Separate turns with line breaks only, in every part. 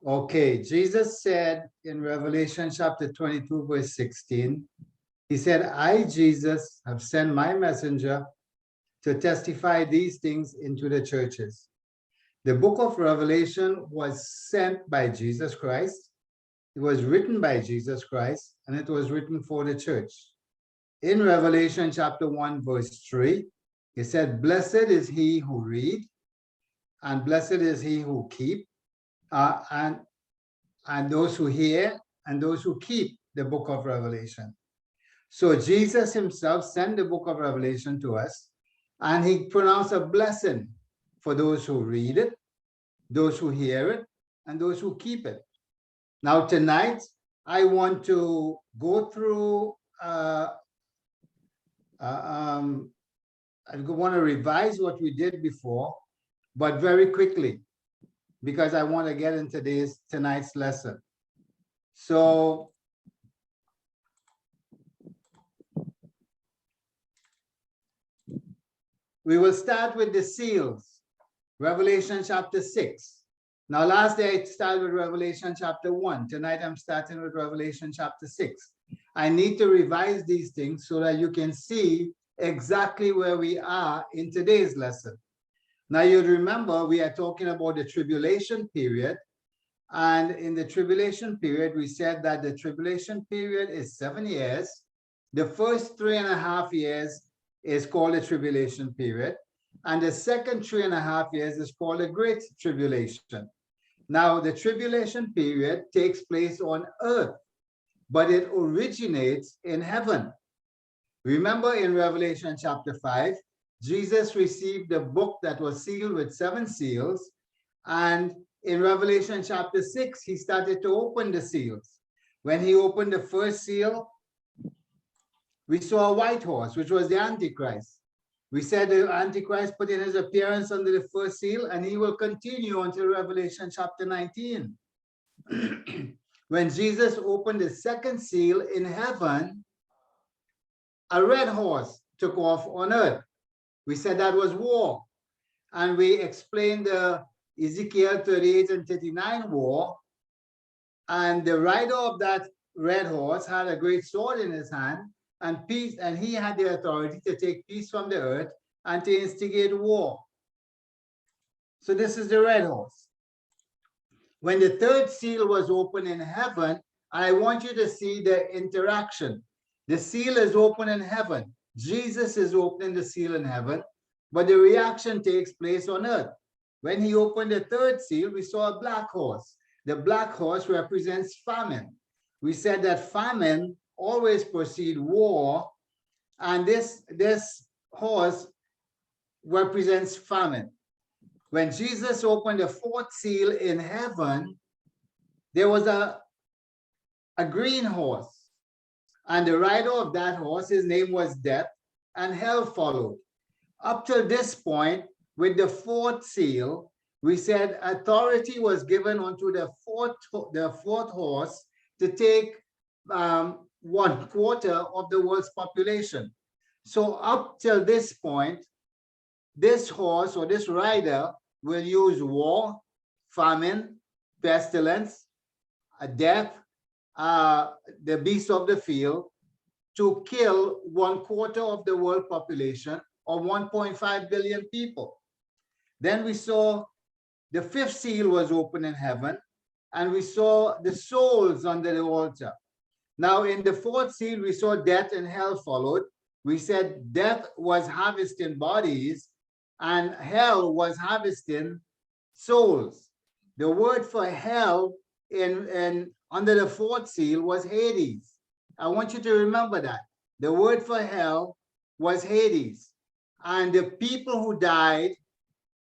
Okay, Jesus said in Revelation chapter 22, verse 16, he said, I, Jesus, have sent my messenger to testify these things into the churches. The book of Revelation was sent by Jesus Christ. It was written by Jesus Christ, and it was written for the church. In Revelation chapter 1, verse 3, it said, blessed is he who read, and blessed is he who keep, and those who hear, and those who keep the book of Revelation. So Jesus himself sent the book of Revelation to us, and he pronounced a blessing for those who read it, those who hear it, and those who keep it. Now tonight, I want to go through, I want to revise what we did before, but very quickly, because I want to get into tonight's lesson. So we will start with the seals, Revelation chapter 6. Now, last day I started with Revelation chapter 1. Tonight I'm starting with Revelation chapter 6. I need to revise these things so that you can see exactly where we are in today's lesson. Now, you'd remember we are talking about the tribulation period. And in the tribulation period, we said that the tribulation period is 7 years. The first 3.5 years is called the tribulation period. And the second 3.5 years is called the Great Tribulation. Now, the tribulation period takes place on earth, but it originates in heaven. Remember in Revelation chapter 5, Jesus received a book that was sealed with 7 seals. And in Revelation chapter 6, he started to open the seals. When he opened the first seal, we saw a white horse, which was the Antichrist. We said the Antichrist put in his appearance under the first seal, and he will continue until Revelation chapter 19. When Jesus opened the second seal in heaven, a red horse took off on earth. We said that was war. And we explained the Ezekiel 38 and 39 war. And the rider of that red horse had a great sword in his hand, and peace, and he had the authority to take peace from the earth and to instigate war. So this is the red horse. When the third seal was opened in heaven, I want you to see the interaction. The seal is open in heaven. Jesus is opening the seal in heaven, but the reaction takes place on earth. When he opened the third seal, we saw a black horse. The black horse represents famine. We said that famine always precedes war, and this horse represents famine. When Jesus opened the fourth seal in heaven, there was a green horse, and the rider of that horse, his name was Death, and hell followed. Up to this point, with the fourth seal, we said authority was given unto the fourth horse to take 1/4 of the world's population. So up till this point, this horse or this rider will use war, famine, pestilence, death, the beasts of the field, to kill 1/4 of the world population, or 1.5 billion people. Then we saw the fifth seal was open in heaven, and we saw the souls under the altar. Now in the fourth seal, we saw death and hell followed. We said death was harvesting bodies and hell was harvesting souls. The word for hell in under the fourth seal was Hades. I want you to remember that. The word for hell was Hades. And the people who died,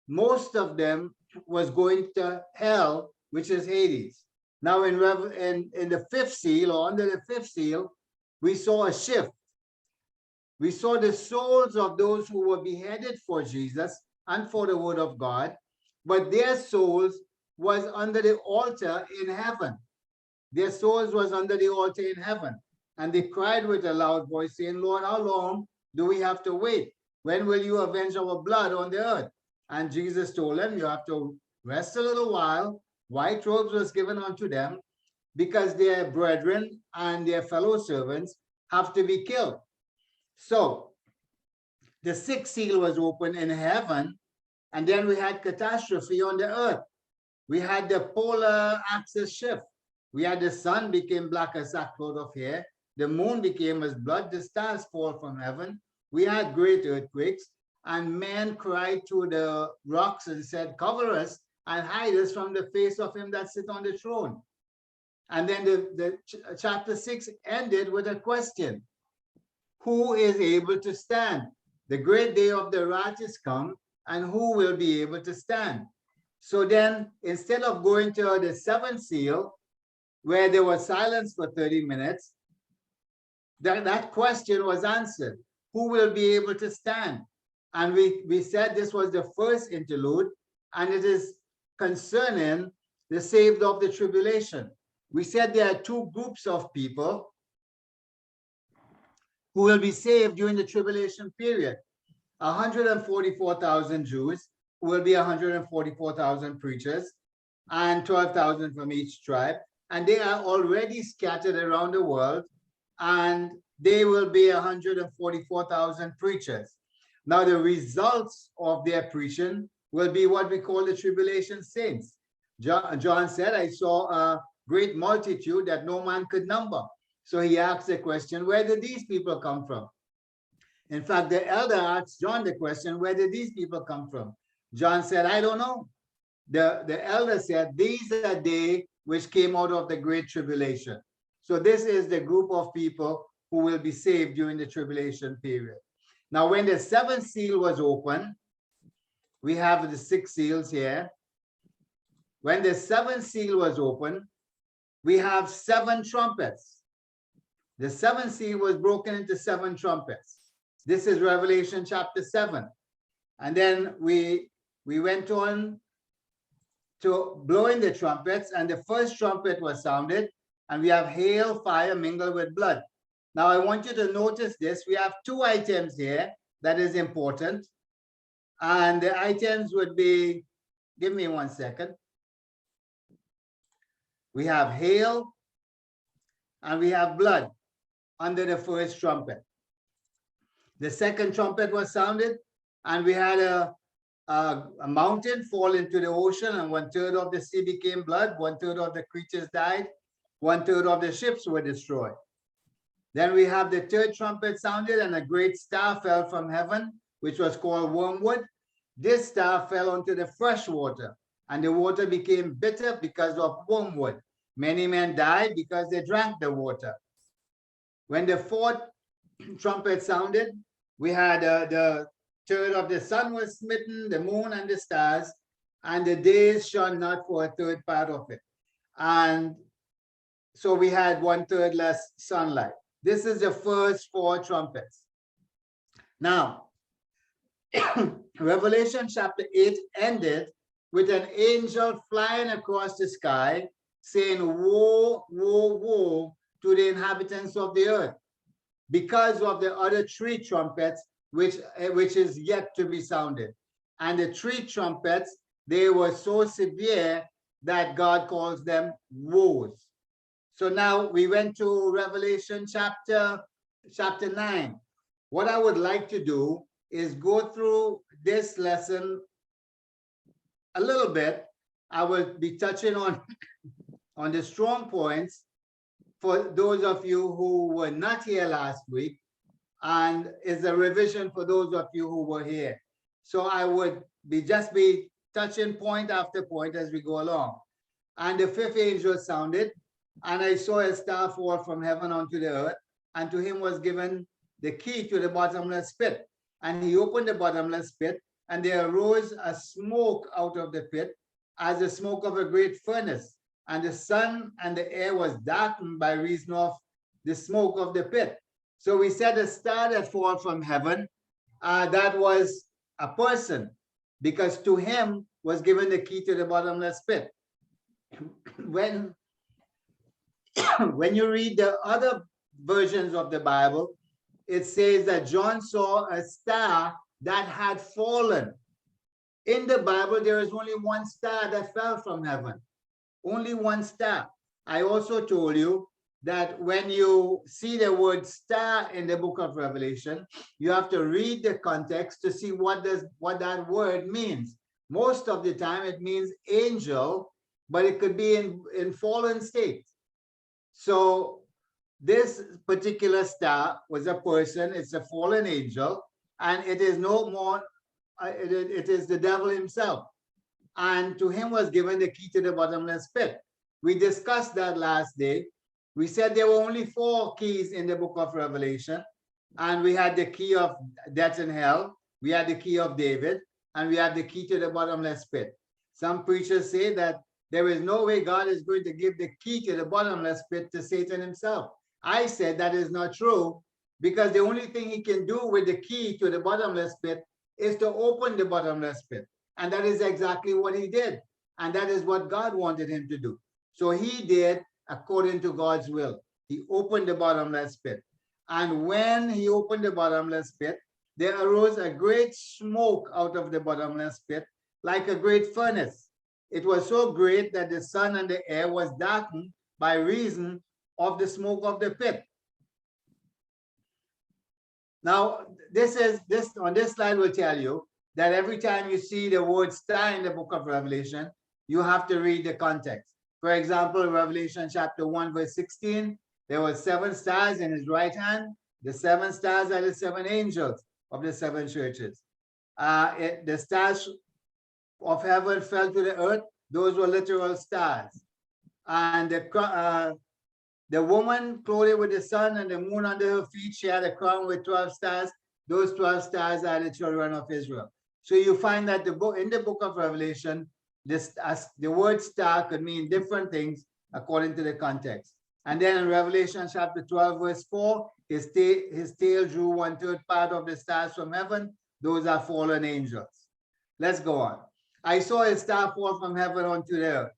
most of them was going to hell, which is Hades. Now in the fifth seal, or under the fifth seal, we saw a shift. We saw the souls of those who were beheaded for Jesus and for the word of God, but their souls was under the altar in heaven. Their souls was under the altar in heaven. And they cried with a loud voice, saying, Lord, how long do we have to wait? When will you avenge our blood on the earth? And Jesus told them, you have to rest a little while white robes was given unto them because their brethren and their fellow servants have to be killed. So the sixth seal was opened in heaven, and then we had catastrophe on the earth. We had the polar axis shift. We had the sun became black as sackcloth of hair. The moon became as blood. The stars fall from heaven. We had great earthquakes, and men cried to the rocks and said, "Cover us and hide us from the face of him that sits on the throne." And then the chapter 6 ended with a question: who is able to stand? The great day of the wrath is come, and who will be able to stand? So then, instead of going to the seventh seal, where there was silence for 30 minutes, that question was answered. Who will be able to stand? And we said this was the first interlude, and it is concerning the saved of the tribulation. We said there are two groups of people who will be saved during the tribulation period. 144,000 Jews, who will be 144,000 preachers, and 12,000 from each tribe. And they are already scattered around the world, and they will be 144,000 preachers. Now, the results of their preaching will be what we call the tribulation saints. John said, "I saw a great multitude that no man could number." So he asked the question, where did these people come from? In fact, the elder asked John the question, where did these people come from? John said, "I don't know." The elder said, "These are they which came out of the great tribulation." So this is the group of people who will be saved during the tribulation period. Now, when the seventh seal was opened, we have the 6 seals here. When the seventh seal was opened, we have 7 trumpets. The seventh seal was broken into 7 trumpets. This is Revelation chapter 7. And then we went on to blowing the trumpets, and the first trumpet was sounded, and we have hail, fire mingled with blood. Now, I want you to notice this. We have 2 items here that is important. And the items would be, give me 1 second. We have hail and we have blood under the first trumpet. The second trumpet was sounded, and we had a mountain fall into the ocean, and 1/3 of the sea became blood, 1/3 of the creatures died, 1/3 of the ships were destroyed. Then we have the third trumpet sounded, and a great star fell from heaven, which was called wormwood. This star fell onto the fresh water, and the water became bitter because of wormwood. Many men died because they drank the water. When the fourth trumpet sounded, we had the third of the sun was smitten, the moon and the stars, and the days shone not for a third part of it. And so we had 1/3 less sunlight. This is the first 4 trumpets. Now, Revelation chapter 8 ended with an angel flying across the sky saying, "Woe, woe, woe to the inhabitants of the earth," because of the other 3 trumpets, which is yet to be sounded. And the 3 trumpets, they were so severe that God calls them woes. So now we went to Revelation chapter 9. What I would like to do is go through this lesson a little bit. I will be touching on the strong points for those of you who were not here last week, and is a revision for those of you who were here. So I would just be touching point after point as we go along. And the 5th angel sounded, and I saw a star fall from heaven onto the earth, and to him was given the key to the bottomless pit. And he opened the bottomless pit, and there arose a smoke out of the pit, as the smoke of a great furnace. And the sun and the air was darkened by reason of the smoke of the pit. So we said a star that fall from heaven, that was a person, because to him was given the key to the bottomless pit. When you read the other versions of the Bible, it says that John saw a star that had fallen. In the Bible, there is only one star that fell from heaven, only one star. I also told you that when you see the word star in the book of Revelation, you have to read the context to see what that word means. Most of the time it means angel, but it could be in fallen state. So this particular star was a person, it's a fallen angel, and it is no more, it is the devil himself. And to him was given the key to the bottomless pit. We discussed that last day. We said there were only 4 keys in the book of Revelation, and we had the key of death and hell, we had the key of David, and we had the key to the bottomless pit. Some preachers say that there is no way God is going to give the key to the bottomless pit to Satan himself. I said that is not true, because the only thing he can do with the key to the bottomless pit is to open the bottomless pit. And that is exactly what he did. And that is what God wanted him to do. So he did according to God's will. He opened the bottomless pit. And when he opened the bottomless pit, there arose a great smoke out of the bottomless pit, like a great furnace. It was so great that the sun and the air was darkened by reason of the smoke of the pit. Now, this on this slide will tell you that every time you see the word star in the book of Revelation, you have to read the context. For example, Revelation chapter 1, verse 16, there were 7 stars in his right hand. The 7 stars are the 7 angels of the 7 churches. The stars of heaven fell to the earth. Those were literal stars. And the woman clothed with the sun and the moon under her feet, she had a crown with 12 stars. Those 12 stars are the children of Israel. So you find that in the book of Revelation, the word star could mean different things according to the context. And then in Revelation chapter 12, verse 4, his tail drew 1/3 part of the stars from heaven. Those are fallen angels. Let's go on. I saw a star fall from heaven onto the earth.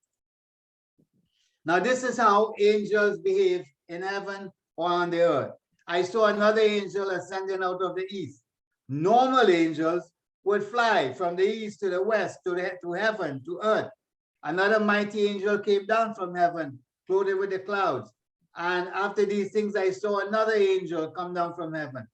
Now this is how angels behave in heaven or on the earth. I saw another angel ascending out of the east. Normal angels would fly from the east to the west, to heaven, to earth. Another mighty angel came down from heaven, clothed with the clouds. And after these things, I saw another angel come down from heaven.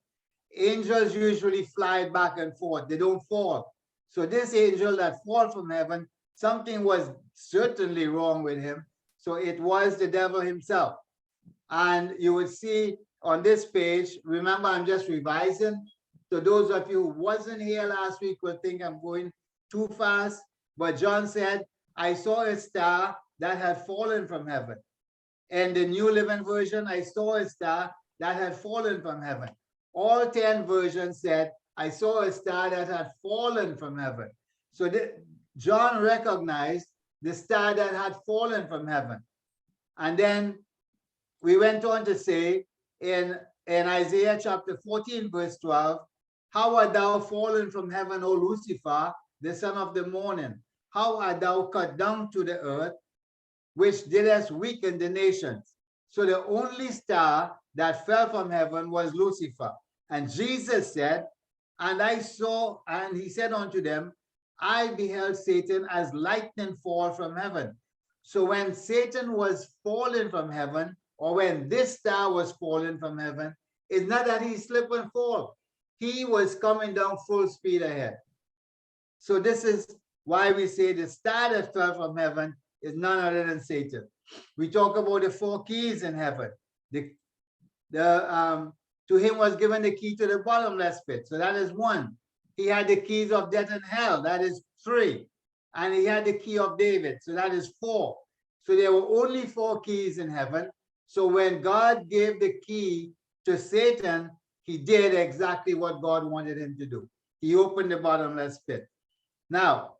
Angels usually fly back and forth. They don't fall. So this angel that fell from heaven, something was certainly wrong with him. So it was the devil himself. And you would see on this page, remember, I'm just revising. So those of you who wasn't here last week will think I'm going too fast. But John said, I saw a star that had fallen from heaven. In the New Living Version, I saw a star that had fallen from heaven. All 10 versions said, I saw a star that had fallen from heaven. So John recognized the star that had fallen from heaven. And then we went on to say in Isaiah chapter 14, verse 12, how art thou fallen from heaven, O Lucifer, the son of the morning? How art thou cut down to the earth, which didst weaken the nations? So the only star that fell from heaven was Lucifer. And Jesus said, and he said unto them, I beheld Satan as lightning fall from heaven. So when Satan was fallen from heaven, or when this star was fallen from heaven, it's not that he slipped and fall. He was coming down full speed ahead. So this is why we say the star that fell from heaven is none other than Satan. We talk about the 4 keys in heaven. To him was given the key to the bottomless pit. So that is 1. He had the keys of death and hell. That is 3. And he had the key of David. So that is 4. So there were only 4 keys in heaven. So when God gave the key to Satan, he did exactly what God wanted him to do. He opened the bottomless pit. Now,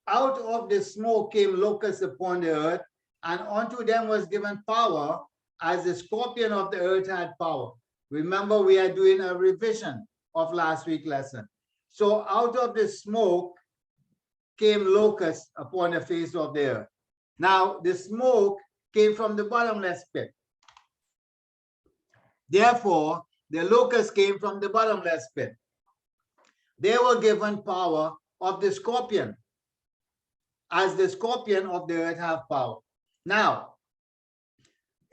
out of the smoke came locusts upon the earth, and unto them was given power, as the scorpion of the earth had power. Remember, we are doing a revision of last week's lesson. So out of the smoke came locusts upon the face of the earth. Now, the smoke came from the bottomless pit. Therefore, the locusts came from the bottomless pit. They were given power of the scorpion. as the scorpion of the earth have power. Now,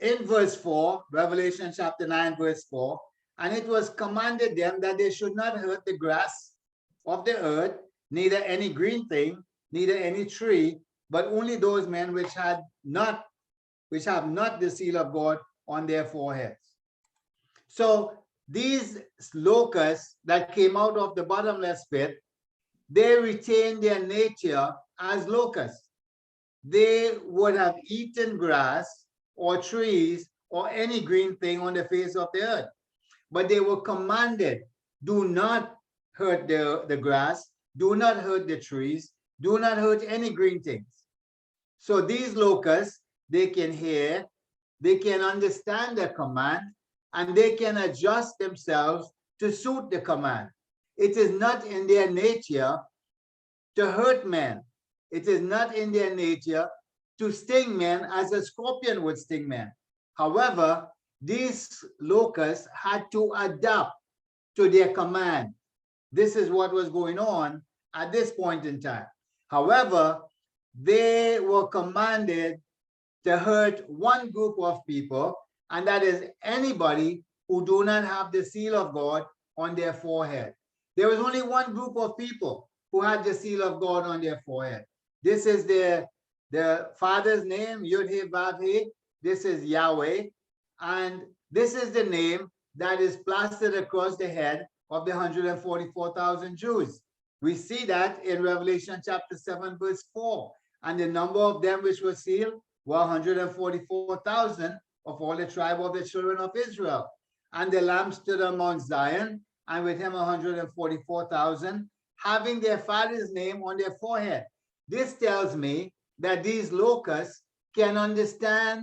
in verse 4, Revelation chapter 9, verse 4, and it was commanded them that they should not hurt the grass of the earth, neither any green thing, neither any tree, but only those men which have not the seal of God on their foreheads. So these locusts that came out of the bottomless pit, they retained their nature as locusts. They would have eaten grass or trees or any green thing on the face of the earth. But they were commanded, do not hurt the grass, do not hurt the trees, do not hurt any green things. So these locusts, they can hear, they can understand the command, and they can adjust themselves to suit the command. It is not in their nature to hurt men. It is not in their nature to sting men as a scorpion would sting men. However, these locusts had to adapt to their command. This is what was going on at this point in time. However, they were commanded to hurt one group of people, and that is anybody who do not have the seal of God on their forehead. There was only one group of people who had the seal of God on their forehead. This is the Father's name, Yud-Heh-Vav-Heh. This is Yahweh. And this is the name that is plastered across the head of the 144,000 Jews. We see that in Revelation chapter 7, verse 4. And the number of them which were sealed were 144,000 of all the tribe of the children of Israel. And the Lamb stood on Mount Zion, and with him 144,000, having their father's name on their forehead. This tells me that these locusts can understand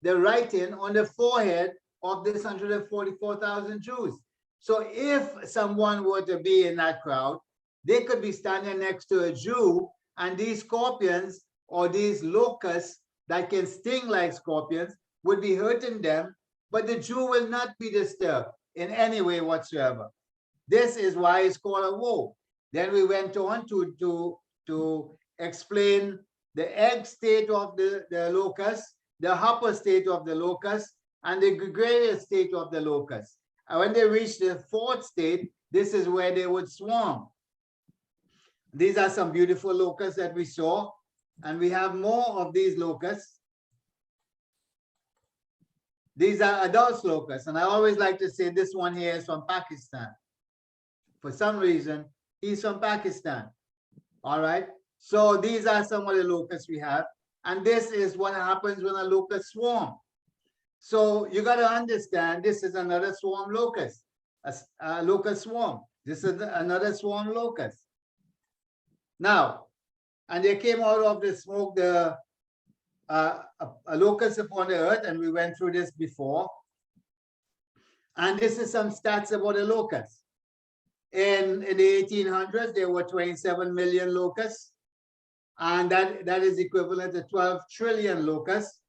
the writing on the forehead of this 144,000 Jews. So if someone were to be in that crowd, they could be standing next to a Jew, and these scorpions or these locusts that can sting like scorpions would be hurting them, but the Jew will not be disturbed in any way whatsoever. This is why it's called a woe. Then we went on to explain the egg state of the locust, the upper state of the locust, and the gregarious state of the locust. And when they reach the fourth state, this is where they would swarm. These are some beautiful locusts that we saw, and we have more of these locusts. These are adult locusts, and I always like to say this one here is from Pakistan. For some reason, he's from Pakistan. All right. So these are some of the locusts we have. And this is what happens when a locust swarm. So you got to understand, this is another swarm locust, a locust swarm. This is another swarm locust. Now, and they came out of the smoke, a locust upon the earth, and we went through this before. And this is some stats about the locusts. In the 1800s, there were 27 million locusts, and that is equivalent to 12 trillion locusts.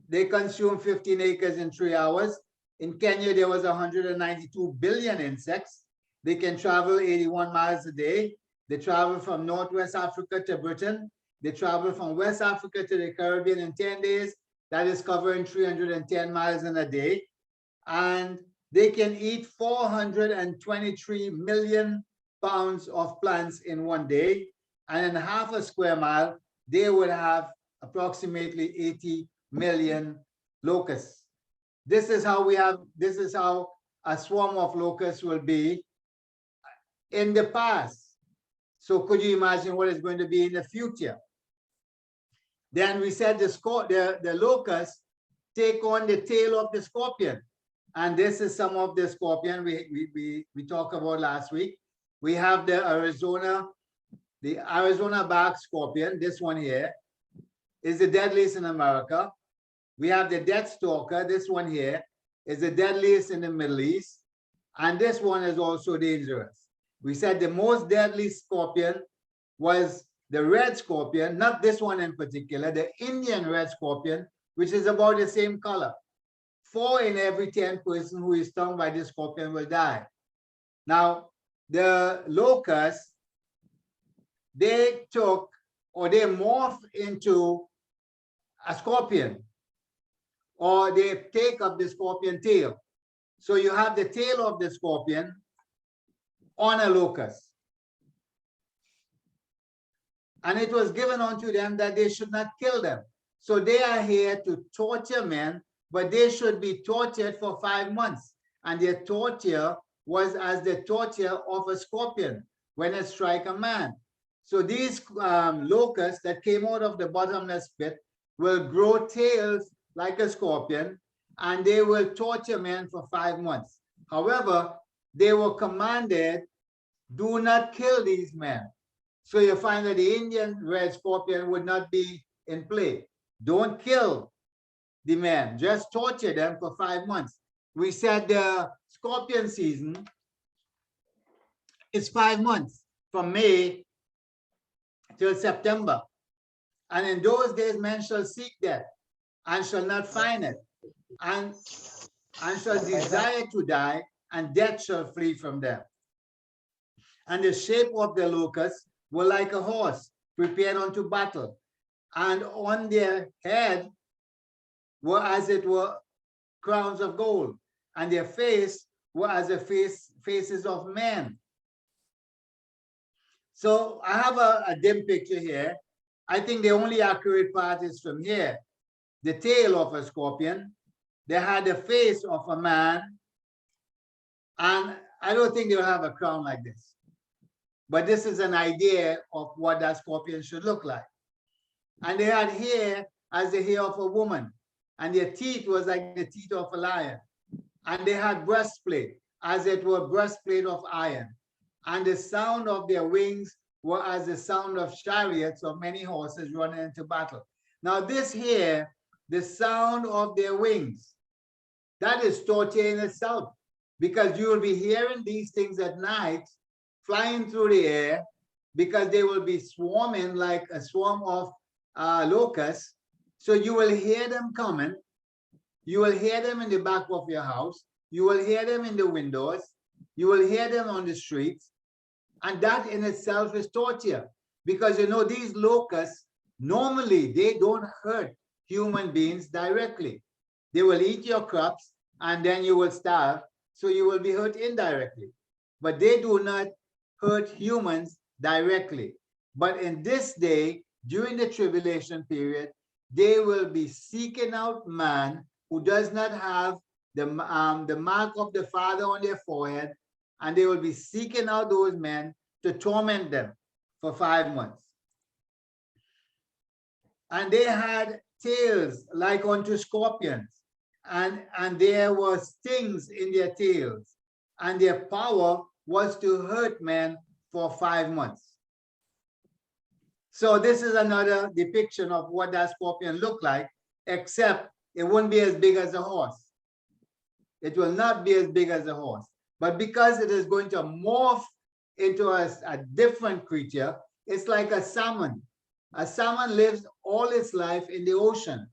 They consume 15 acres in 3 hours. In Kenya, there was 192 billion insects. They can travel 81 miles a day. They travel from Northwest Africa to Britain. They travel from West Africa to the Caribbean in 10 days. That is covering 310 miles in a day. And they can eat 423 million pounds of plants in 1 day. And in half a square mile, they would have approximately 80 million locusts. This is how a swarm of locusts will be in the past. So could you imagine what it's going to be in the future? Then we said the locusts take on the tail of the scorpion. And this is some of the scorpion we talked about last week. We have the Arizona bark scorpion. This one here is the deadliest in America. We have the death stalker. This one here is the deadliest in the Middle East. And this one is also dangerous. We said the most deadly scorpion was the red scorpion, not this one in particular, the Indian red scorpion, which is about the same color. 4 in every 10 person who is stung by this scorpion will die. Now, the locusts, they took or they morph into a scorpion, or they take up the scorpion tail. So you have the tail of the scorpion on a locust. And it was given unto them that they should not kill them. So they are here to torture men, but they should be tortured for 5 months. And their torture was as the torture of a scorpion when it strikes a man. So these locusts that came out of the bottomless pit will grow tails like a scorpion, and they will torture men for 5 months. However, they were commanded, do not kill these men. So you find that the Indian red scorpion would not be in play. Don't kill the men, just torture them for 5 months. We said the scorpion season is 5 months, from May till September. And in those days men shall seek death, and shall not find it, and shall desire to die, and death shall flee from them. And the shape of the locusts were like a horse prepared unto battle, and on their head were as it were crowns of gold, and their face were as the faces of men. So I have a dim picture here. I think the only accurate part is from here. The tail of a scorpion. They had the face of a man, and I don't think they'll have a crown like this. But this is an idea of what that scorpion should look like. And they had hair as the hair of a woman, and their teeth was like the teeth of a lion. And they had breastplate, as it were breastplate of iron. And the sound of their wings were as the sound of chariots of many horses running into battle. Now this here, the sound of their wings, that is torture in itself, because you will be hearing these things at night, flying through the air, because they will be swarming like a swarm of locusts. So you will hear them coming. You will hear them in the back of your house. You will hear them in the windows. You will hear them on the streets. And that in itself is torture, because you know these locusts, normally they don't hurt human beings directly. They will eat your crops and then you will starve, so you will be hurt indirectly. But they do not hurt humans directly. But in this day, during the tribulation period, they will be seeking out man who does not have the mark of the Father on their forehead, and they will be seeking out those men to torment them for 5 months. And they had tails like unto scorpions, and there were stings in their tails, and their power was to hurt men for 5 months. So this is another depiction of what that scorpion looked like, except it won't be as big as a horse. It will not be as big as a horse. But because it is going to morph into a different creature, it's like a salmon. A salmon lives all its life in the ocean.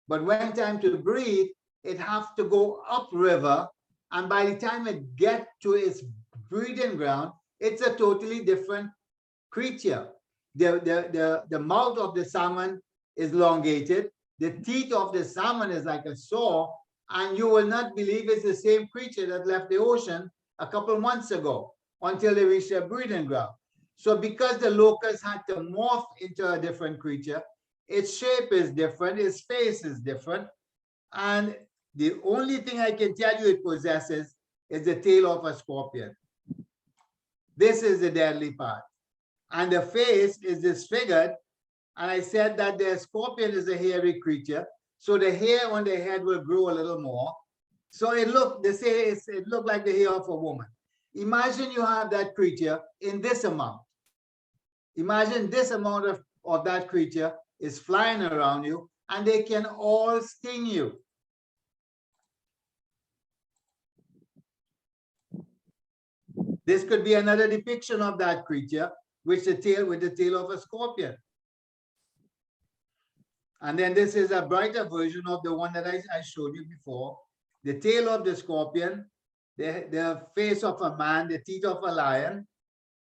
But when time to breathe, it has to go upriver. And by the time it gets to its breeding ground, it's a totally different creature. The mouth of the salmon is elongated. The teeth of the salmon is like a saw. And you will not believe it's the same creature that left the ocean a couple months ago until they reach their breeding ground. So because the locust had to morph into a different creature, its shape is different, its face is different. And the only thing I can tell you it possesses is the tail of a scorpion. This is the deadly part. And the face is disfigured. And I said that the scorpion is a hairy creature. So the hair on the head will grow a little more. So it looked, they say it looked like the hair of a woman. Imagine you have that creature in this amount. Imagine this amount of that creature is flying around you, and they can all sting you. This could be another depiction of that creature, with the tail of a scorpion. And then this is a brighter version of the one that I showed you before. The tail of the scorpion, the face of a man, the teeth of a lion,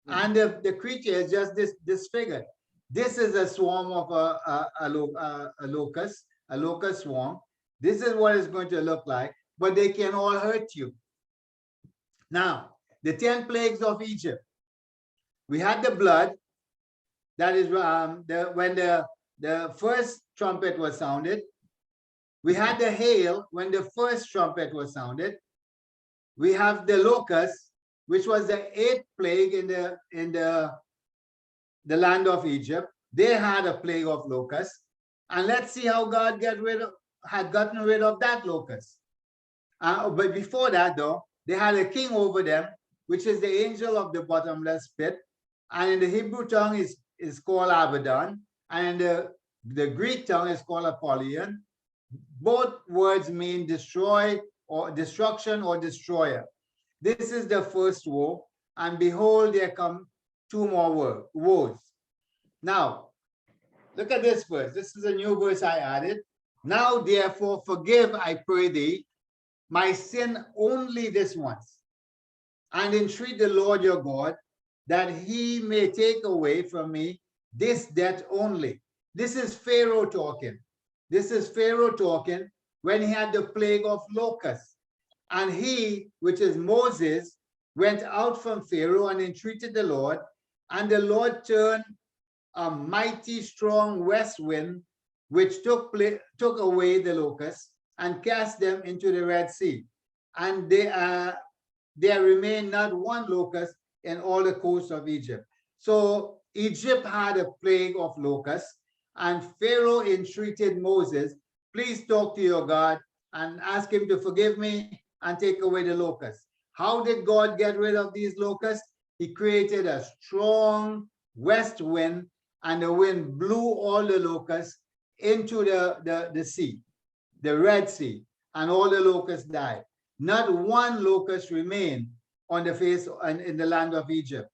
and the creature is just disfigured. This is a swarm of a locust swarm. This is what it's going to look like, but they can all hurt you. Now, the 10 plagues of Egypt. We had the blood. That is when the first trumpet was sounded. We had the hail when the first trumpet was sounded. We have the locust, which was the 8th plague in the land of Egypt. They had a plague of locusts. And let's see how God had gotten rid of that locust. But before that, though, they had a king over them, which is the angel of the bottomless pit. And in the Hebrew tongue is called Abaddon. And in the Greek tongue is called Apollyon. Both words mean destroy or destruction or destroyer. This is the first woe. And behold, there come 2 more woes. Now, look at this verse. This is a new verse I added. Now, therefore, forgive, I pray thee, my sin only this once, and entreat the Lord your God, that he may take away from me this debt only. This is Pharaoh talking. This is Pharaoh talking when he had the plague of locusts. And he, which is Moses, went out from Pharaoh and entreated the Lord, and the Lord turned a mighty strong west wind, which took away the locusts and cast them into the Red Sea. And there remained not one locust in all the coast of Egypt. So Egypt had a plague of locusts, and Pharaoh entreated Moses, please talk to your God and ask him to forgive me and take away the locusts. How did God get rid of these locusts? He created a strong west wind, and the wind blew all the locusts into the sea, the Red Sea, and all the locusts died. Not one locust remained on the face and in the land of Egypt.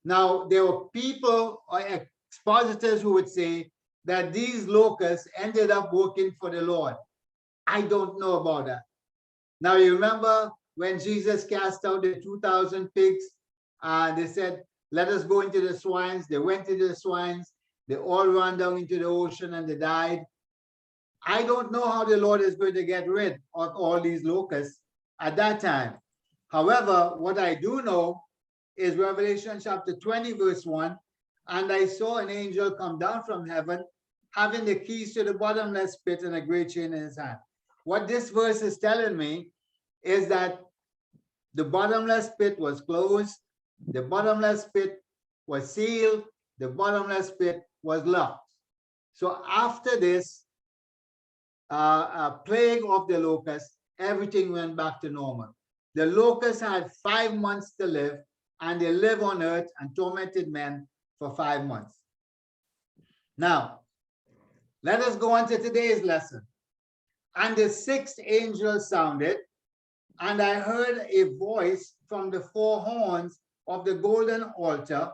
Now, there were people or expositors who would say that these locusts ended up working for the Lord. I don't know about that. Now, you remember when Jesus cast out the 2,000 pigs, they said, let us go into the swines. They went into the swines. They all ran down into the ocean and they died. I don't know how the Lord is going to get rid of all these locusts at that time. However, what I do know is Revelation chapter 20, verse 1. And I saw an angel come down from heaven, having the keys to the bottomless pit and a great chain in his hand. What this verse is telling me is that the bottomless pit was closed, the bottomless pit was sealed, the bottomless pit was locked. So after this plague of the locust, everything went back to normal. The locusts had 5 months to live, and they lived on earth and tormented men for 5 months. Now, let us go on to today's lesson. And the 6th angel sounded, and I heard a voice from the 4 horns of the golden altar,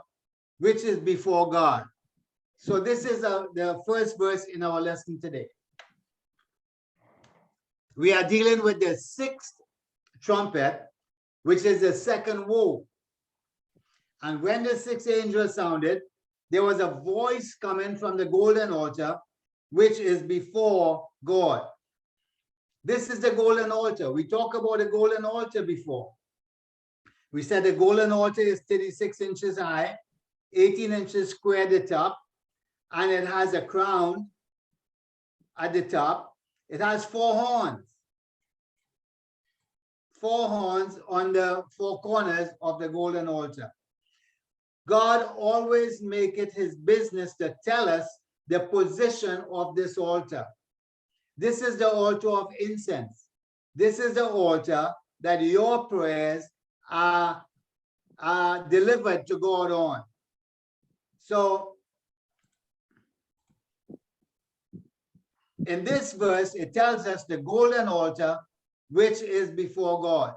which is before God. So this is the first verse in our lesson today. We are dealing with the 6th trumpet, which is the second woe. And when the 6th angel sounded, there was a voice coming from the golden altar, which is before God. This is the golden altar. We talked about the golden altar before. We said the golden altar is 36 inches high, 18 inches square at the top, and it has a crown at the top. It has 4 horns. 4 horns on the 4 corners of the golden altar. God always make it his business to tell us the position of this altar. This is the altar of incense. This is the altar that your prayers are delivered to God on. So in this verse, it tells us the golden altar, which is before God.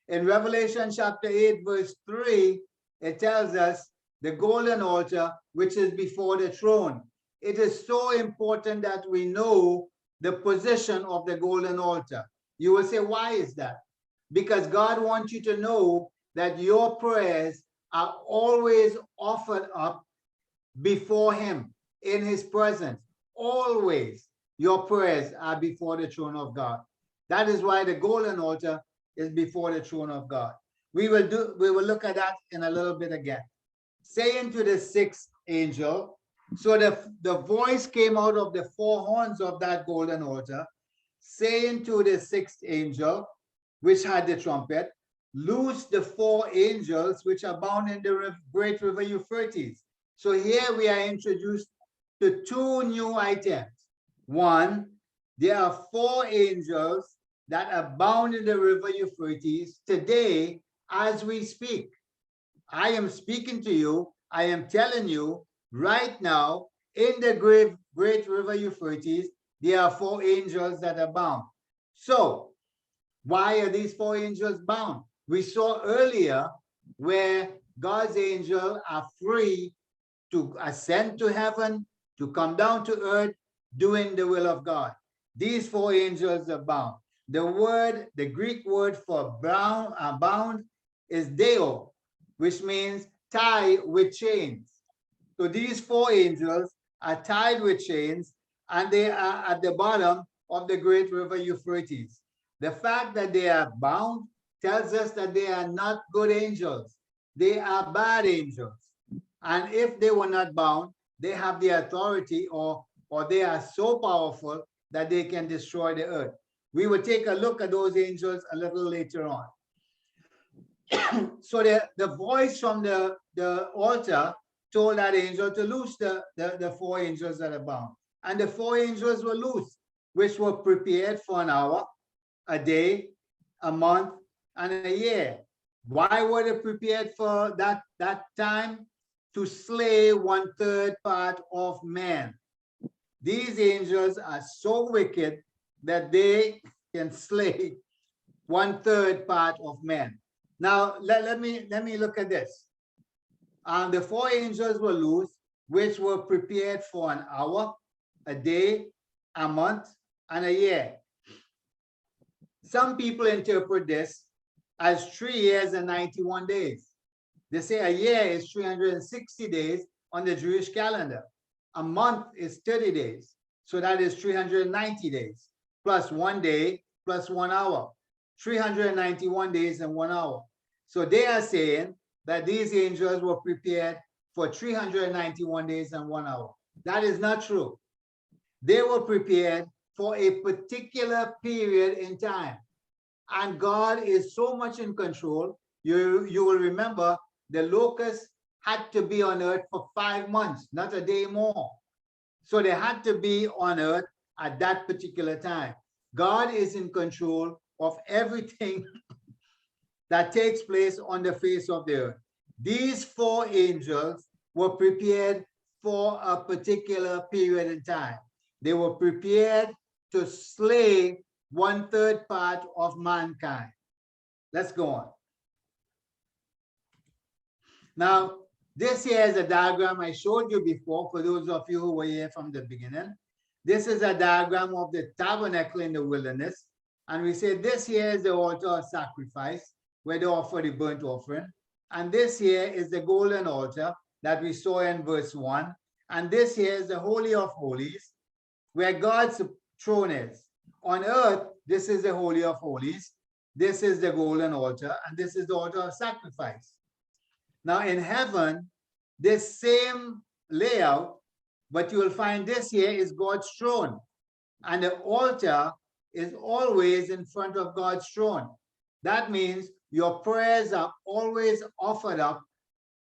In Revelation chapter 8, verse 3, it tells us the golden altar, which is before the throne. It is so important that we know the position of the golden altar. You will say, why is that? Because God wants you to know that your prayers are always offered up before him. in his presence. Always your prayers are before the throne of God. That is why the golden altar is before the throne of God. We will look at that in a little bit again. Saying to the sixth angel, so the voice came out of the four horns of that golden altar, saying to the sixth angel, which had the trumpet, loose the four angels which are bound in the great river Euphrates. So here we are introduced to two new items. One, there are four angels that are bound in the river Euphrates today as we speak. I am speaking to you, I am telling you right now, in the great river Euphrates, there are four angels that are bound. So, why are these four angels bound? We saw earlier where God's angels are free to ascend to heaven, to come down to earth, doing the will of God. These four angels are bound. The Greek word for bound is deo, which means tie with chains. So these four angels are tied with chains, and they are at the bottom of the great river Euphrates. The fact that they are bound tells us that they are not good angels. They are bad angels. And if they were not bound, they have the authority or they are so powerful that they can destroy the earth. We will take a look at those angels a little later on. So the voice from the altar told that angel to loose the four angels that are bound. And the four angels were loose, which were prepared for an hour, a day, a month, and a year. Why were they prepared for that time? To slay 1/3 part of man. These angels are so wicked that they can slay 1/3 part of man. Now, let me look at this. The four angels were loose, which were prepared for an hour, a day, a month, and a year. Some people interpret this as 3 years and 91 days. They say a year is 360 days on the Jewish calendar. A month is 30 days. So that is 390 days, plus 1 day, plus 1 hour. 391 days and 1 hour. So they are saying that these angels were prepared for 391 days and 1 hour. That is not true. They were prepared for a particular period in time. And God is so much in control. You will remember the locusts had to be on earth for 5 months, not a day more. So they had to be on earth at that particular time. God is in control of everything that takes place on the face of the earth. These four angels were prepared for a particular period in time. They were prepared to slay 1/3 part of mankind. Let's go on. Now, this here is a diagram I showed you before for those of you who were here from the beginning. This is a diagram of the tabernacle in the wilderness. And we say this here is the altar of sacrifice where they offer the burnt offering. And this here is the golden altar that we saw in verse 1. And this here is the Holy of Holies where God's throne is. On earth, this is the Holy of Holies. This is the golden altar. And this is the altar of sacrifice. Now in heaven, this same layout, but you will find this here is God's throne. And the altar is always in front of God's throne. That means your prayers are always offered up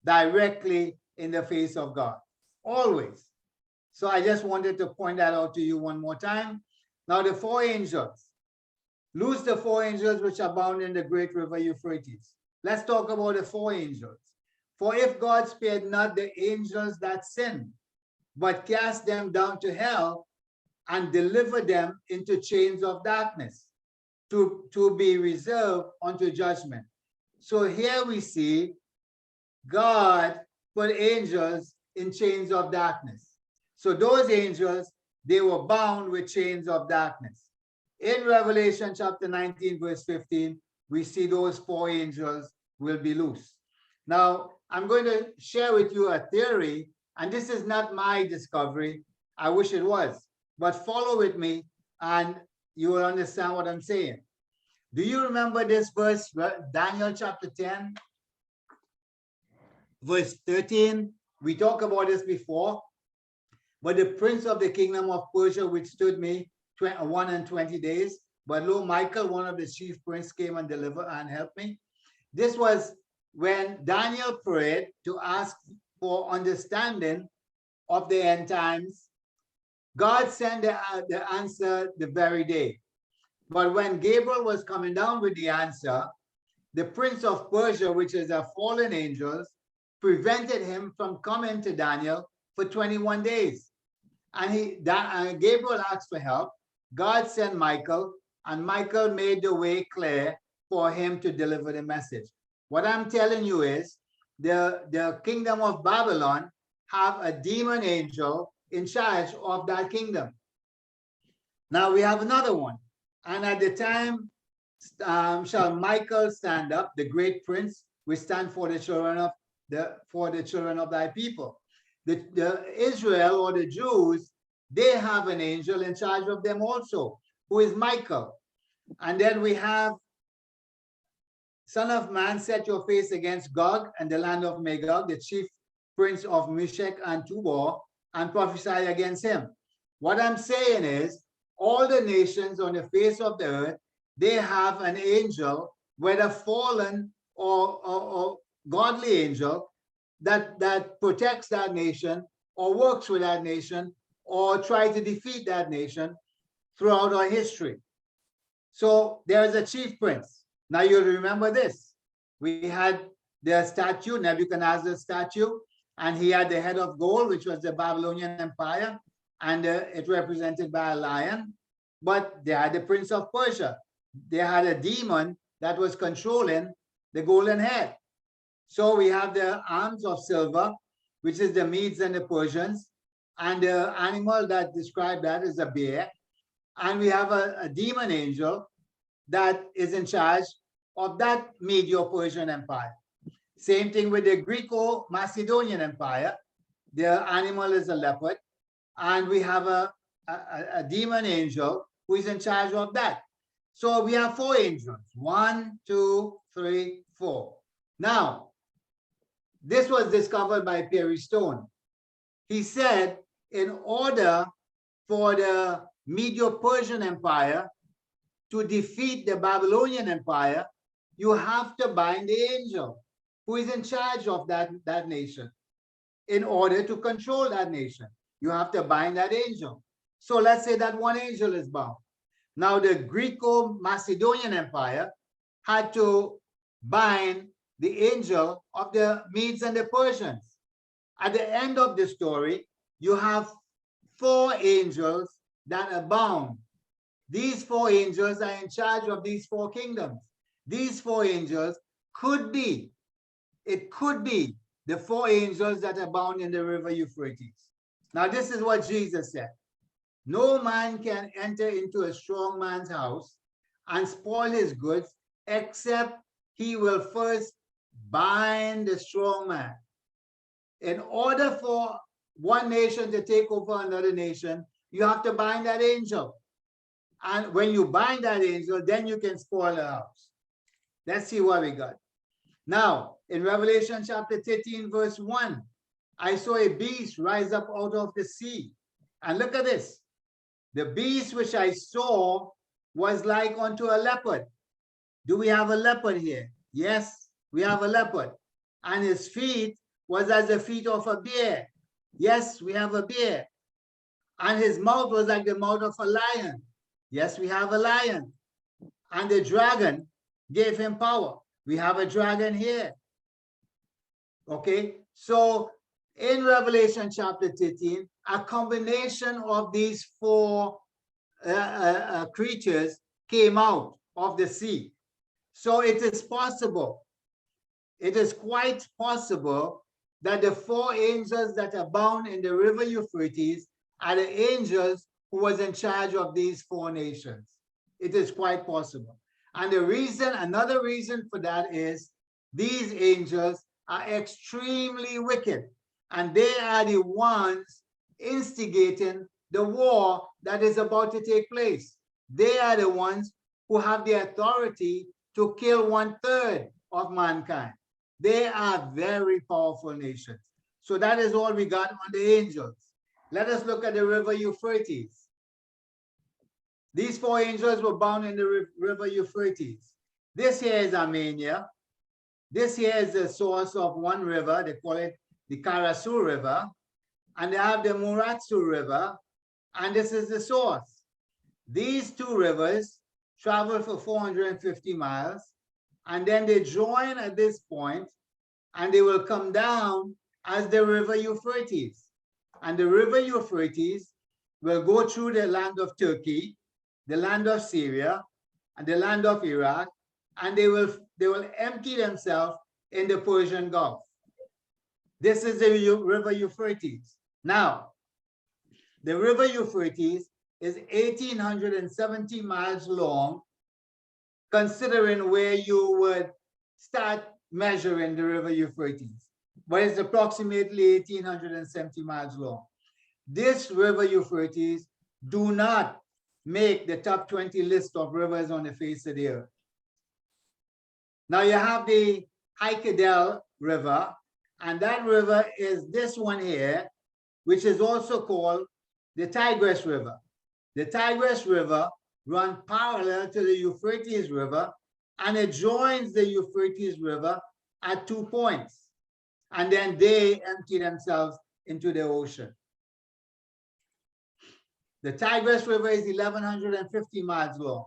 directly in the face of God. Always. So I just wanted to point that out to you one more time. Now the four angels. Loose the four angels which are bound in the great river Euphrates. Let's talk about the four angels. For if God spared not the angels that sinned, but cast them down to hell and delivered them into chains of darkness to be reserved unto judgment. So here we see God put angels in chains of darkness. So those angels, they were bound with chains of darkness. In Revelation chapter 19, verse 15, we see those four angels will be loose. Now, I'm going to share with you a theory And this is not my discovery. I wish it was. But follow with me and you will understand what I'm saying. Do you remember this verse, Daniel chapter 10, verse 13? We talked about this before. But the prince of the kingdom of Persia withstood me 120 days. But lo, Michael, one of the chief princes, came and delivered and helped me. This was when Daniel prayed to ask for understanding of the end times. God sent the answer the very day. But when Gabriel was coming down with the answer, the prince of Persia, which is a fallen angel, prevented him from coming to Daniel for 21 days. And Gabriel asked for help. God sent Michael, and Michael made the way clear for him to deliver the message. What I'm telling you is the kingdom of Babylon have a demon angel in charge of that kingdom. Now we have another one. And at the time shall Michael stand up, the great prince, which stand for the children of thy people. The Israel or the Jews, they have an angel in charge of them also, who is Michael. And then we have, Son of man, set your face against Gog and the land of Magog, the chief prince of Meshech and Tubal, and prophesy against him. What I'm saying is, all the nations on the face of the earth, they have an angel, whether fallen or godly angel, that protects that nation or works with that nation or try to defeat that nation throughout our history. So there is a chief prince. Now you remember this. We had the statue, Nebuchadnezzar's statue, and he had the head of gold, which was the Babylonian Empire, and it represented by a lion. But they had the prince of Persia. They had a demon that was controlling the golden head. So we have the arms of silver, which is the Medes and the Persians, and the animal that described that is a bear. And we have a demon angel that is in charge of that Medo-Persian Empire. Same thing with the Greco-Macedonian Empire. The animal is a leopard, and we have a demon angel who is in charge of that. So we have 4 angels. 1, 2, 3, 4. Now, this was discovered by Perry Stone. He said, in order for the Medo-Persian Empire to defeat the Babylonian Empire, you have to bind the angel who is in charge of that nation. In order to control that nation, you have to bind that angel. So let's say that one angel is bound. Now the Greco-Macedonian Empire had to bind the angel of the Medes and the Persians. At the end of the story, you have 4 angels that are bound. These 4 angels are in charge of these 4 kingdoms. These 4 angels could be the 4 angels that are bound in the river Euphrates. Now, this is what Jesus said. No man can enter into a strong man's house and spoil his goods, except he will first bind the strong man. In order for one nation to take over another nation, you have to bind that angel. And when you bind that angel, then you can spoil the house. Let's see what we got. Now, in Revelation chapter 13, verse 1, I saw a beast rise up out of the sea. And look at this. The beast which I saw was like unto a leopard. Do we have a leopard here? Yes, we have a leopard. And his feet was as the feet of a bear. Yes, we have a bear. And his mouth was like the mouth of a lion. Yes, we have a lion. And the dragon gave him power. We have a dragon here. Okay, so in Revelation chapter 13, a combination of these 4 creatures came out of the sea. So it is possible, it is quite possible that the 4 angels that are bound in the river Euphrates are the angels who was in charge of these 4 nations. It is quite possible. And the reason, another reason for that is these angels are extremely wicked. and they are the ones instigating the war that is about to take place. They are the ones who have the authority to kill 1/3 of mankind. They are very powerful nations. So that is all we got on the angels. Let us look at the river Euphrates. These 4 angels were bound in the river Euphrates. This here is Armenia. This here is the source of one river. They call it the Karasu River. And they have the Muratsu River. And this is the source. These 2 rivers travel for 450 miles. And then they join at this point, and they will come down as the river Euphrates. And the river Euphrates will go through the land of Turkey, the land of Syria, and the land of Iraq, and they will empty themselves in the Persian Gulf. This is the river Euphrates. Now, the river Euphrates is 1,870 miles long, considering where you would start measuring the river Euphrates. But it's approximately 1,870 miles long. This river Euphrates do not make the top 20 list of rivers on the face of the earth. Now you have the Haikedel River, and that river is this one here, which is also called the Tigris River. The Tigris River runs parallel to the Euphrates River, and it joins the Euphrates River at 2 points. And then they empty themselves into the ocean. The Tigris River is 1,150 miles long.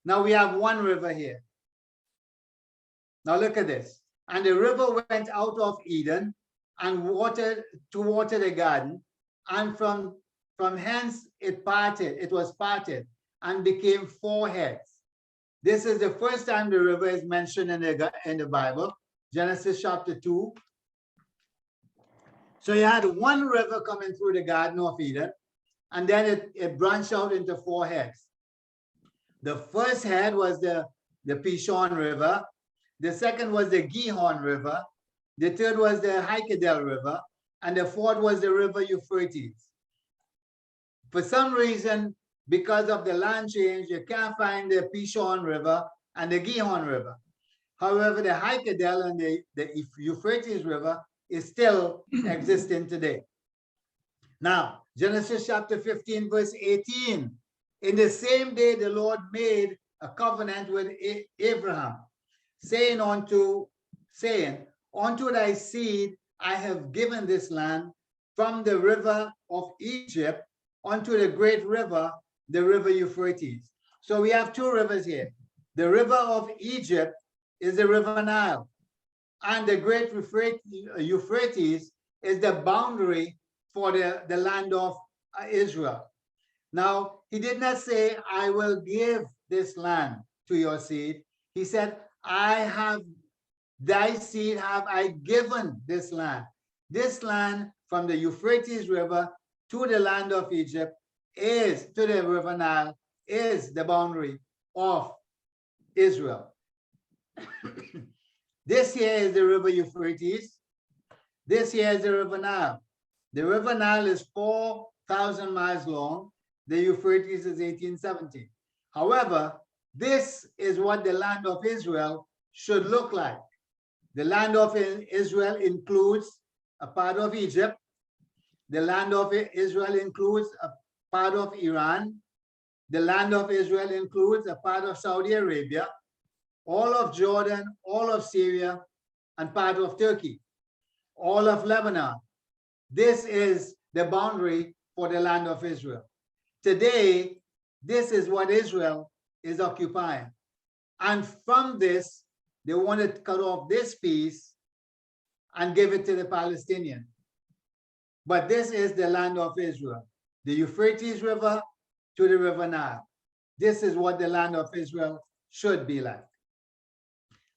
Now we have one river here. Now look at this. And the river went out of Eden and water the garden, and from hence it was parted and became 4 heads. This is the first time the river is mentioned in the Bible, Genesis chapter 2. So you had one river coming through the Garden of Eden, and then it branched out into 4 heads. The first head was the Pishon River. The second was the Gihon River. The third was the Haikedel River. And the fourth was the river Euphrates. For some reason, because of the land change, you can't find the Pishon River and the Gihon River. However, the Haikedel and the Euphrates River is still existing today. Now, Genesis chapter 15, verse 18. In the same day, the Lord made a covenant with Abraham, saying, unto thy seed I have given this land, from the river of Egypt unto the great river, the river Euphrates. So we have 2 rivers here. The river of Egypt is the river Nile, and the great Euphrates is the boundary for the land of Israel. Now, he did not say, I will give this land to your seed. He said, thy seed have I given this land. This land from the Euphrates River to the land of Egypt to the river Nile, is the boundary of Israel. This here is the river Euphrates. This here is the river Nile. The river Nile is 4,000 miles long. The Euphrates is 1,870. However, this is what the land of Israel should look like. The land of Israel includes a part of Egypt. The land of Israel includes a part of Iran. The land of Israel includes a part of Saudi Arabia, all of Jordan, all of Syria, and part of Turkey, all of Lebanon. This is the boundary for the land of Israel. Today, this is what Israel is occupying. And from this, they want to cut off this piece and give it to the Palestinians. But this is the land of Israel, the Euphrates River to the river Nile. This is what the land of Israel should be like.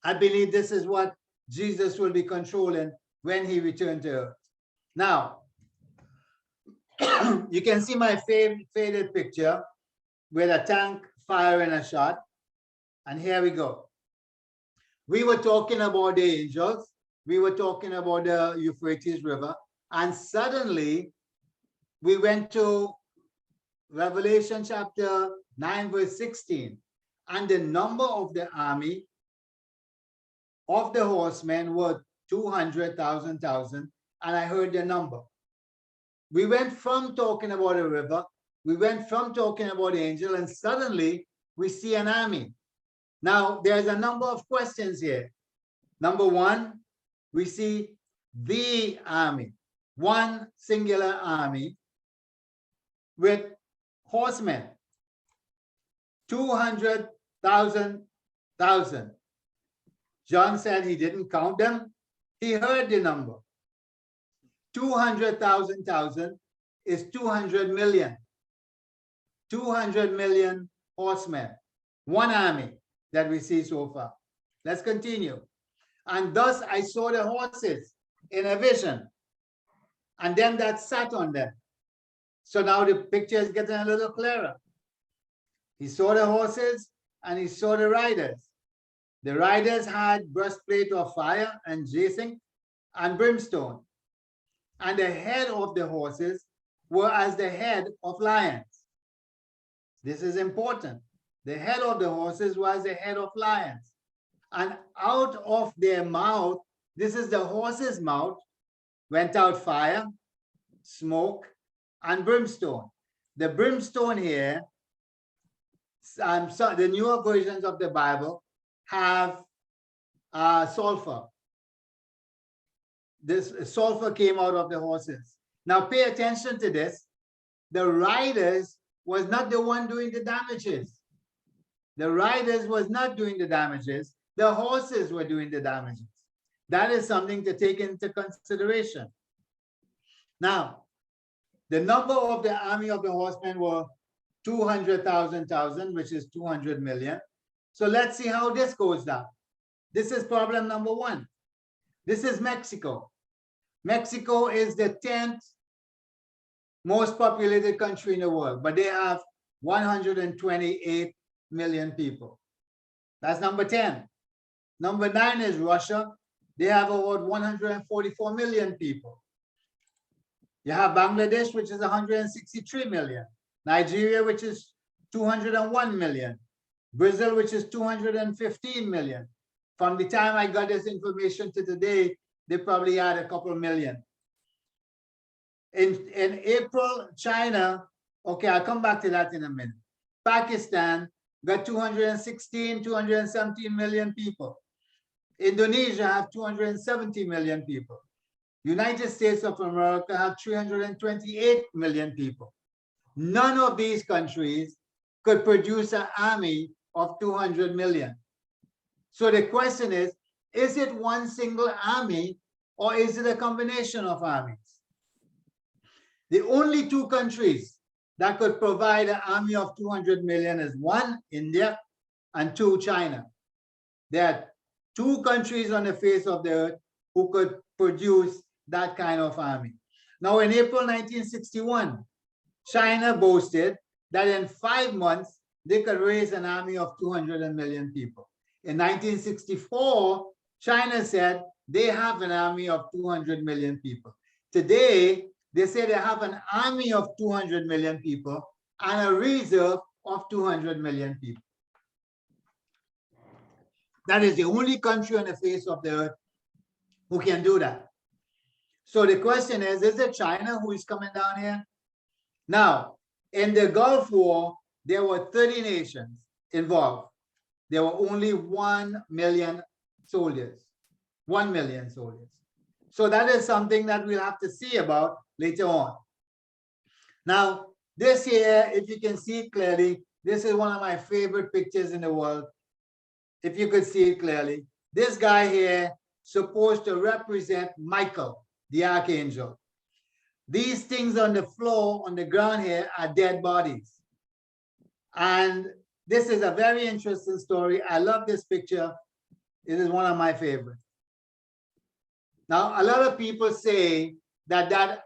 I believe this is what Jesus will be controlling when he returns to earth. Now, you can see my faded picture with a tank firing a shot. And here we go. We were talking about the angels. We were talking about the Euphrates River. And suddenly we went to Revelation chapter 9, verse 16. And the number of the army of the horsemen were 200,000. And I heard the number. We went from talking about a river, we went from talking about angel, and suddenly we see an army. Now, there's a number of questions here. Number one, we see the army, one singular army with horsemen, 200,000. John said he didn't count them. He heard the number. 200,000 is 200 million. 200 million horsemen. One army that we see so far. Let's continue. And thus I saw the horses in a vision, and them that sat on them. So now the picture is getting a little clearer. He saw the horses and he saw the riders. The riders had breastplate of fire and jacinth and brimstone. And the head of the horses were as the head of lions. This is important. The head of the horses was the head of lions. And out of their mouth, this is the horse's mouth, went out fire, smoke, and brimstone. The brimstone here, so the newer versions of the Bible have sulfur. This sulfur came out of the horses. Now pay attention to this. The riders was not the one doing the damages. The riders was not doing the damages. The horses were doing the damages. That is something to take into consideration. Now, the number of the army of the horsemen were 200,000, which is 200 million. So let's see how this goes down. This is problem number one. This is Mexico. Mexico is the 10th most populated country in the world, but they have 128 million people. That's number 10. Number 9 is Russia. They have about 144 million people. You have Bangladesh, which is 163 million. Nigeria, which is 201 million. Brazil, which is 215 million. From the time I got this information to today, they probably had a couple million. In April, China, okay, I'll come back to that in a minute. Pakistan got 217 million people. Indonesia have 270 million people. United States of America have 328 million people. None of these countries could produce an army of 200 million. So the question is it one single army or is it a combination of armies? The only two countries that could provide an army of 200 million is one, India, and two, China. There are two countries on the face of the earth who could produce that kind of army. Now, in April 1961, China boasted that in 5 months, they could raise an army of 200 million people. In 1964, China said they have an army of 200 million people. Today, they say they have an army of 200 million people and a reserve of 200 million people. That is the only country on the face of the earth who can do that. So the question is it China who is coming down here? Now, in the Gulf War, there were 30 nations involved. There were only 1 million soldiers. 1 million soldiers. So that is something that we'll have to see about later on. Now, this here, if you can see it clearly, this is one of my favorite pictures in the world. If you could see it clearly, this guy here supposed to represent Michael, the archangel. These things on the floor, on the ground here, are dead bodies. And this is a very interesting story. I love this picture. It is one of my favorites. Now, a lot of people say that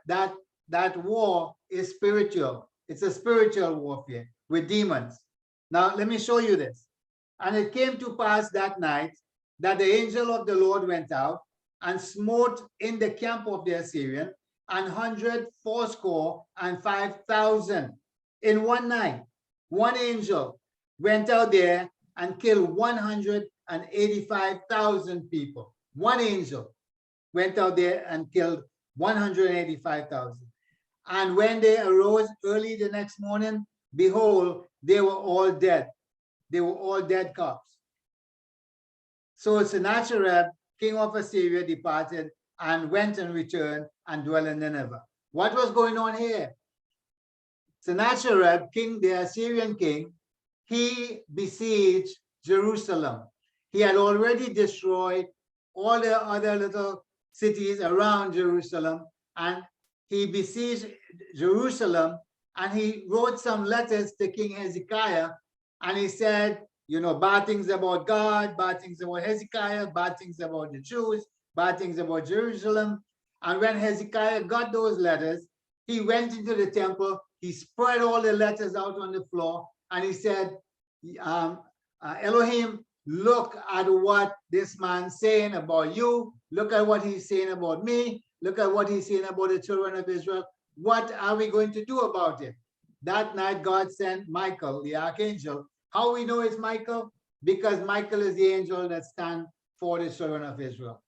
war is spiritual. It's a spiritual warfare with demons. Now, let me show you this. And it came to pass that night that the angel of the Lord went out and smote in the camp of the Assyrian and 100 fourscore and 5,000 in one night. One angel went out there and killed 185,000 people. One angel went out there and killed 185,000. And when they arose early the next morning, behold, they were all dead. They were all dead cops. So Sennacherib, king of Assyria, departed and went and returned and dwelt in Nineveh. What was going on here? Sennacherib, king, the Assyrian king, he besieged Jerusalem. He had already destroyed all the other little cities around Jerusalem, and he besieged Jerusalem, and he wrote some letters to King Hezekiah, and he said, you know, bad things about God, bad things about Hezekiah, bad things about the Jews, bad things about Jerusalem. And when Hezekiah got those letters, he went into the temple, he spread all the letters out on the floor, and he said, Elohim, look at what this man's saying about you. Look at what he's saying about me. Look at what he's saying about the children of Israel. What are we going to do about it? That night, God sent Michael, the archangel. How we know it's Michael? Because Michael is the angel that stands for the children of Israel.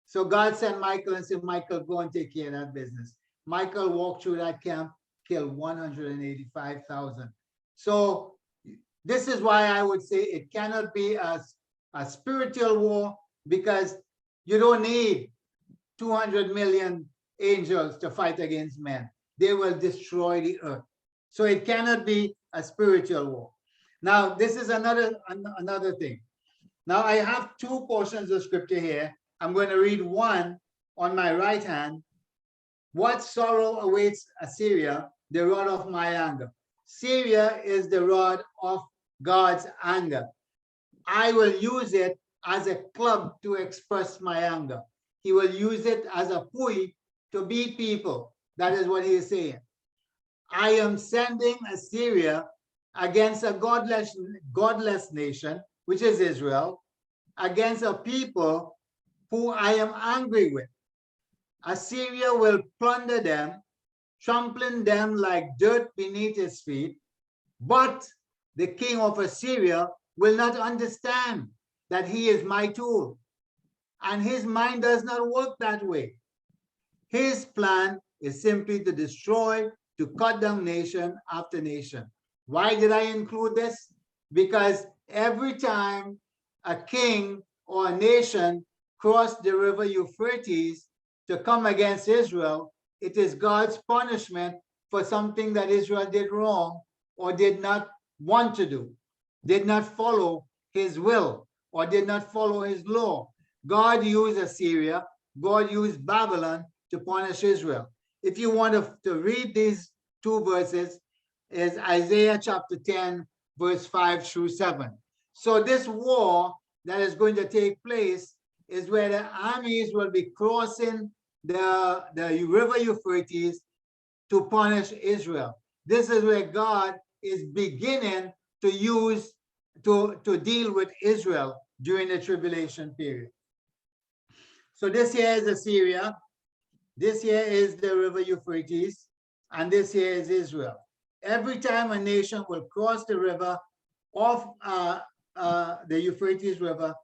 So God sent Michael and said, Michael, go and take care of that business. Michael walked through that camp, killed 185,000. So this is why I would say it cannot be a spiritual war, because you don't need 200 million angels to fight against men. They will destroy the earth. So it cannot be a spiritual war. Now, this is another thing. Now, I have two portions of scripture here. I'm going to read one on my right hand. What sorrow awaits Assyria, the rod of my anger. Syria is the rod of God's anger. I will use it as a club to express my anger. He will use it as a pui to beat people. That is what he is saying. I am sending Assyria against a godless nation, which is Israel, against a people who I am angry with. Assyria will plunder them, trampling them like dirt beneath his feet, but the king of Assyria will not understand that he is my tool, and his mind does not work that way. His plan is simply to destroy, to cut down nation after nation. Why did I include this? Because every time a king or a nation crossed the river Euphrates to come against Israel, it is God's punishment for something that Israel did wrong or did not want to do, did not follow his will, or did not follow his law. God used Assyria, God used Babylon to punish Israel. If you want to read these two verses, is Isaiah chapter 10, verse 5 through 7. So this war that is going to take place is where the armies will be crossing the river Euphrates to punish Israel. This is where God is beginning to use to deal with Israel during the tribulation period. So this here is Assyria, this here is the river Euphrates, and this here is Israel. Every time a nation will cross the river of the Euphrates River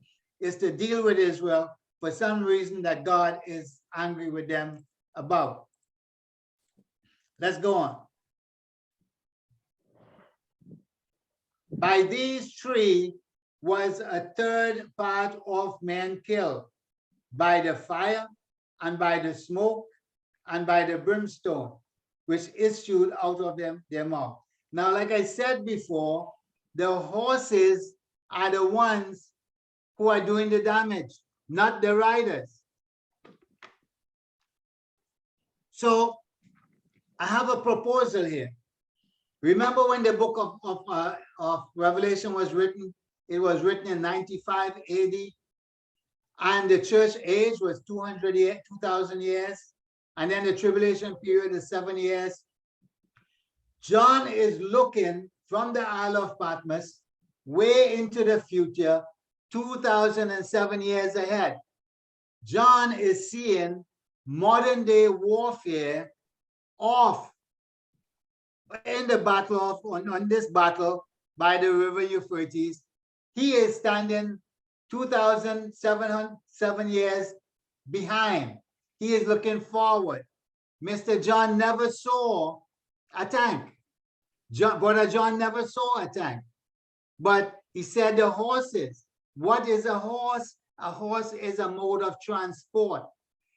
is to deal with Israel for some reason that God is angry with them about. Let's go on. By these three was a third part of men killed, by the fire and by the smoke and by the brimstone, which issued out of their mouth. Now, like I said before, the horses are the ones who are doing the damage, not the riders. So I have a proposal here. Remember when the book of Revelation was written? It was written in 95 AD, and the church age was 2,000 years, and then the tribulation period is 7 years. John is looking from the Isle of Patmos way into the future, 2,007 years ahead. John is seeing modern day warfare of in the battle of on this battle by the river Euphrates. He is standing 2,707 years behind. He is looking forward. Mr. John never saw a tank. Brother John never saw a tank. But he said the horses. What is a horse? A horse is a mode of transport.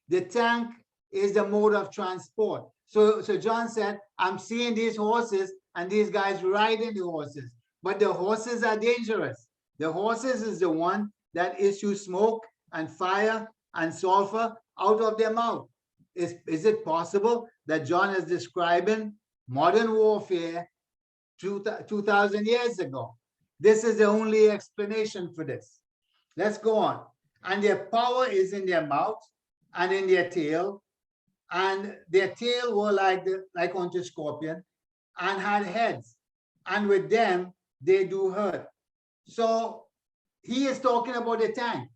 The tank is the mode of transport. So John said, I'm seeing these horses and these guys riding the horses. But the horses are dangerous. The horses is the one that issue smoke and fire and sulfur out of their mouth. Is it possible that John is describing modern warfare 2,000 years ago? This is the only explanation for this. Let's go on. And their power is in their mouth and in their tail. And their tail were like unto scorpion and had heads. And with them, they do hurt. So he is talking about the tank.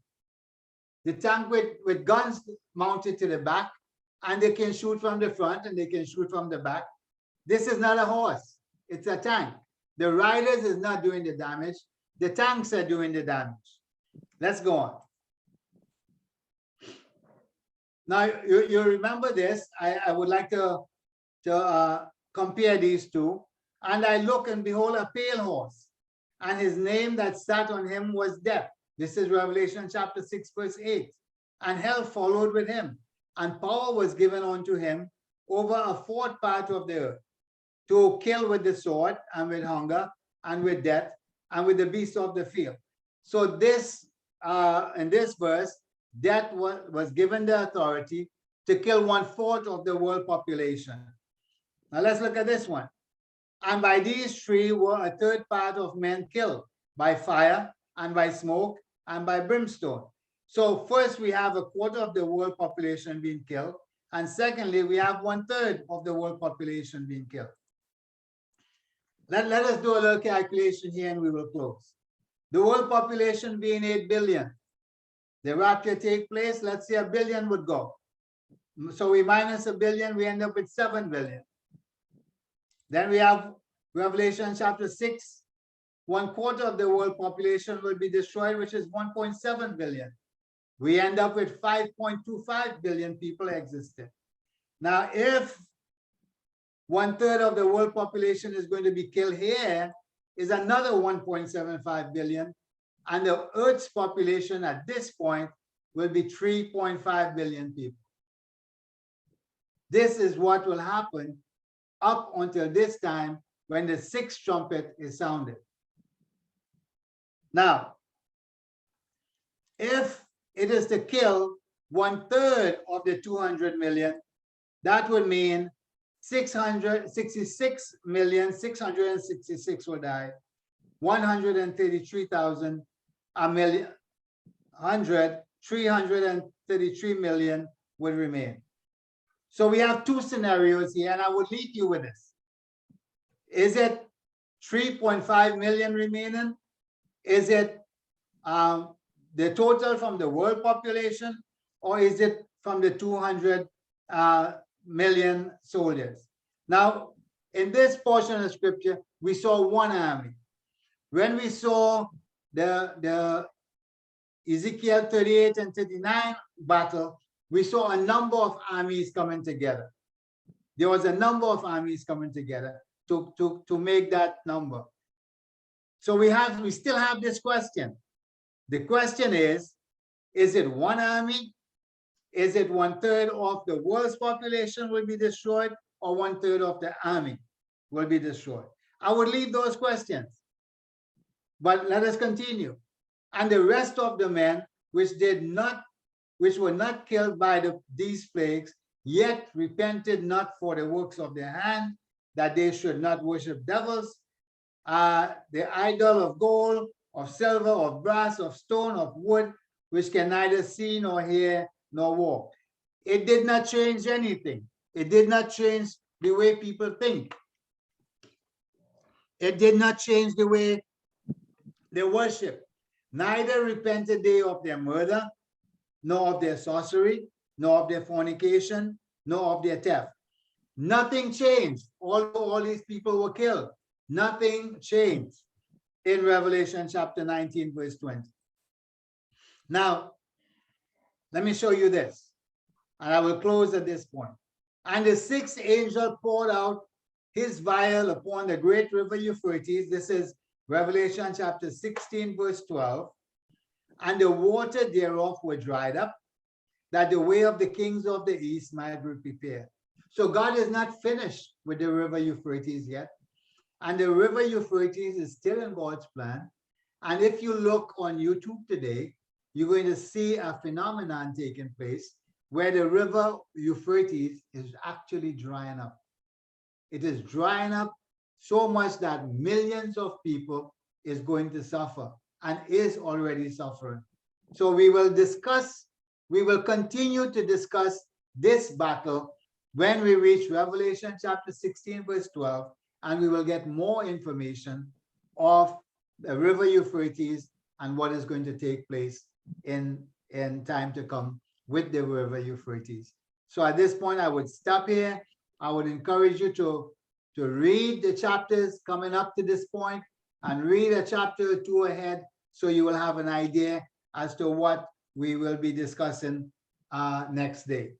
The tank with guns mounted to the back, and they can shoot from the front and they can shoot from the back. This is not a horse. It's a tank. The riders is not doing the damage. The tanks are doing the damage. Let's go on. Now, you remember this. I would like to compare these two. And I look, and behold, a pale horse, and his name that sat on him was Death. This is Revelation chapter 6, verse 8. And hell followed with him, and power was given unto him over a fourth part of the earth, to kill with the sword, and with hunger, and with death, and with the beasts of the field. So this, in this verse, death was given the authority to kill 1/4 of the world population. Now let's look at this one. And by these three were a third part of men killed by fire and by smoke and by brimstone. So first we have 1/4 of the world population being killed. And secondly, we have 1/3 of the world population being killed. Let us do a little calculation here and we will close. The world population being 8 billion. The rapture take place, let's say 1 billion would go. So we minus 1 billion, we end up with 7 billion. Then we have Revelation chapter 6, 1/4 of the world population will be destroyed, which is 1.7 billion. We end up with 5.25 billion people existing. Now, if 1/3 of the world population is going to be killed here, is another 1.75 billion. And the Earth's population at this point will be 3.5 billion people. This is what will happen up until this time when the 6th trumpet is sounded. Now, if it is to kill 1/3 of the 200 million, that would mean 666,666 will die. 133,000, a million, 333 million will remain. So we have two scenarios here, and I will leave you with this. Is it 3.5 million remaining? Is it the total from the world population, or is it from the 200 million soldiers? Now, in this portion of scripture, we saw one army. When we saw the Ezekiel 38 and 39 battle, we saw a number of armies coming together. There was a number of armies coming together to make that number. So we still have this question. The question is it one army? Is it 1/3 of the world's population will be destroyed, or 1/3 of the army will be destroyed? I would leave those questions. But let us continue. And the rest of the men which were not killed by these plagues, yet repented not for the works of their hand, that they should not worship devils, the idol of gold, of silver, of brass, of stone, of wood, which can neither see nor hear nor walk. It did not change anything. It did not change the way people think. It did not change the way they worship. Neither repented they of their murder, nor of their sorcery, nor of their fornication, nor of their theft. Nothing changed. Although all these people were killed, nothing changed in Revelation chapter 19, verse 20. Now, let me show you this, and I will close at this point. And the sixth angel poured out his vial upon the great river Euphrates. This is Revelation chapter 16, verse 12. And the water thereof were dried up, that the way of the kings of the east might be prepared. So God is not finished with the river Euphrates yet. And the river Euphrates is still in God's plan. And if you look on YouTube today, you're going to see a phenomenon taking place where the river Euphrates is actually drying up. It is drying up so much that millions of people is going to suffer and is already suffering. So we will continue to discuss this battle when we reach Revelation chapter 16, verse 12, and we will get more information of the river Euphrates and what is going to take place in time to come with the river Euphrates. So at this point, I would stop here. I would encourage you to read the chapters coming up to this point and read a chapter or two ahead so you will have an idea as to what we will be discussing next day.